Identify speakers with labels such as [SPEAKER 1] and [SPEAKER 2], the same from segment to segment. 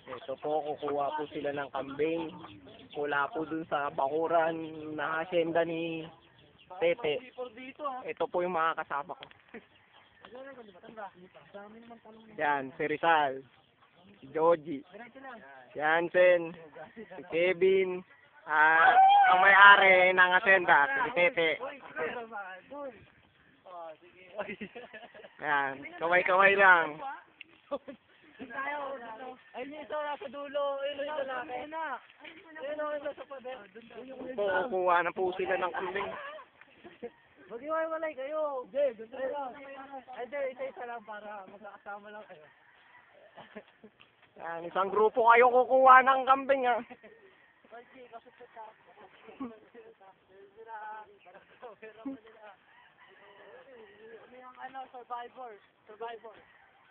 [SPEAKER 1] Ito po, kukuha po sila ng kambing. Mula po dun sa bakuran na hasyenda ni Tete. Ito po yung mga kasama ko. Yan, si Rizal, si Joji, si Hansen, si Kevin, at ang may-ari ng hasyenda, si Tete. Yan, kaway-kaway lang.
[SPEAKER 2] Ayun yung isa nasa dulo, ayun yung lalaki. Ayun yung isa sa pader.
[SPEAKER 1] Po, kukuha na po sila ng kambing.
[SPEAKER 2] Mag-iwalay kayo. Jay, doon tayo lang. Ay, Jay, isa-isa lang para magkakasama lang kayo.
[SPEAKER 1] Yan, isang grupo kayo kukuha ng kambing, ha.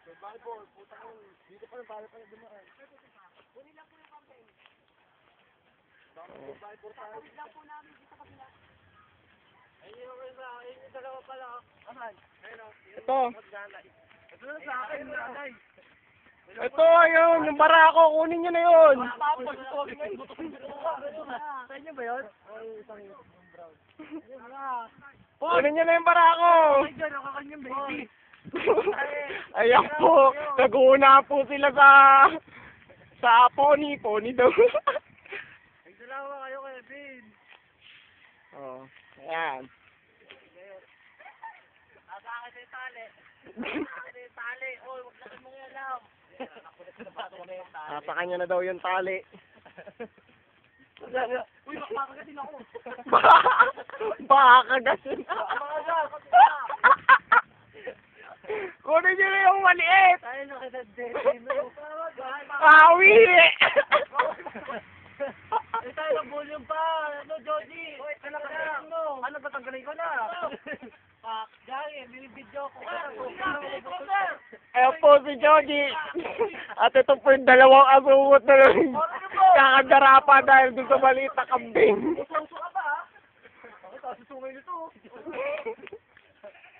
[SPEAKER 2] Survivor, putang ina. Dito pa rin, para pa rin dumaan. Kunin lang po yung campaign. Survivor tayo. Kunin lang po namin dito kabila. Ayun yung isa, ayun yung dalawa pala. Aman, ayun o.
[SPEAKER 1] Ito.
[SPEAKER 2] Ito na sa akin, nanay.
[SPEAKER 1] Ito, ayun, yung barako, kunin nyo na yun.
[SPEAKER 2] Tapos, sa inyo ba yun? Ay, isang brown. Ayun na.
[SPEAKER 1] Kunin nyo na yung barako.
[SPEAKER 2] Ay, dyan, ako kanyang baby.
[SPEAKER 1] Ayan po, nag-uuna po sila sa pony daw.
[SPEAKER 2] Nagsalawa kayo, Kevin.
[SPEAKER 1] Oh, ayan.
[SPEAKER 2] Sa akin yung tali. Sa akin yung tali. Oy, huwag na mong alam.
[SPEAKER 1] Sa kanya na daw yung tali.
[SPEAKER 2] Uy, makakagatin ako.
[SPEAKER 1] Baka kagasin. Kunin nyo na yung maliit.
[SPEAKER 2] Tayo na kita, Jay.
[SPEAKER 1] Awi!
[SPEAKER 2] Ay, tayo ng volume pa. Ano, Joji? Ano ka na? Ano ba, tanggalin ko na? Gary, binibidyo ko.
[SPEAKER 1] Ayan po si Joji. At ito po yung dalawang asungot na lang. Kakagarapa dahil doon sa maliit na kambing.
[SPEAKER 2] Uso ka ba, ha? Bakit ako susungay nito?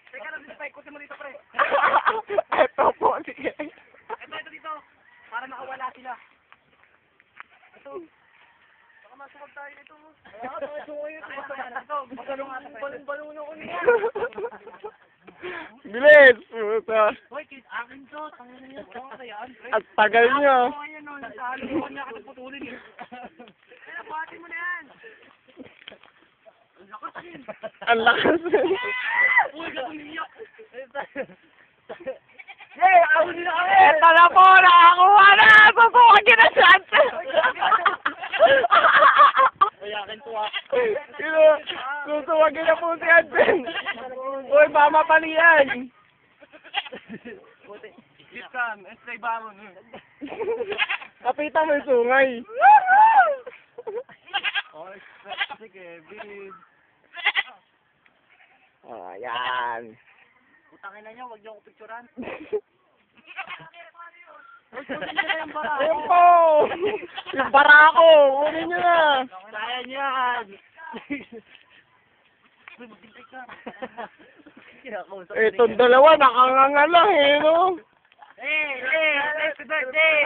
[SPEAKER 2] Teka lang, Spike. Kusin mo dito, pre.
[SPEAKER 1] Ito po, sige.
[SPEAKER 2] Ito dito. Para nakawala sila. Ito. Baka masumag tayo nito. Kaya ka, masungay ito. Ito, balong-balong na ko niya.
[SPEAKER 1] Bilis! Puta.
[SPEAKER 2] Hoy, kid, akin to. Tangin na yan. Tama na yan.
[SPEAKER 1] At tagal nyo.
[SPEAKER 2] Ako yan, no. Nasali ko niya kasi putulin, eh. Kaya, buhati mo na yan. Ang lakas din.
[SPEAKER 1] Ang lakas.
[SPEAKER 2] Uy, gatumiyak. Hey, ako nila kami.
[SPEAKER 1] Ito na po, nakakuha na! Susukan nyo na siya!
[SPEAKER 2] Kaya akin to, ha.
[SPEAKER 1] Susukan nyo na po si Adven. Uy, mamapali yan.
[SPEAKER 2] Iskan, estay baron.
[SPEAKER 1] Kapita mo yung sungay.
[SPEAKER 2] Oh, sige, Kevin.
[SPEAKER 1] Ayan.
[SPEAKER 2] Putangin na niyo, wag niyo ako picturean.
[SPEAKER 1] Ayun po! Yung barako! Kunin nyo na!
[SPEAKER 2] Kaya niyan. Uy, maghintay ka.
[SPEAKER 1] Itong dalawa, nakanganga lang eh, no?
[SPEAKER 2] Happy birthday!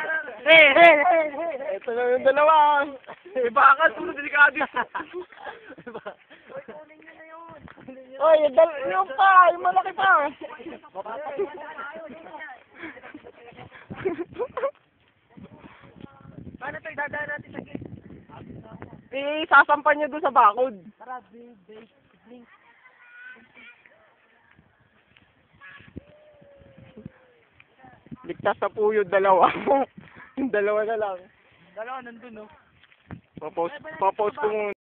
[SPEAKER 1] Ito na yung dalawa.
[SPEAKER 2] Baka, sunod delikado yun.
[SPEAKER 1] Oy, yung pa! Yung malaki pa!
[SPEAKER 2] Paano ito, idadaan natin sa gate?
[SPEAKER 1] Sasampan nyo doon sa bakod.
[SPEAKER 2] Tara, blink.
[SPEAKER 1] Ligtas na po yung dalawa. Yung dalawa na lang.
[SPEAKER 2] Dalawa nandun, no?
[SPEAKER 1] Papost ko muna.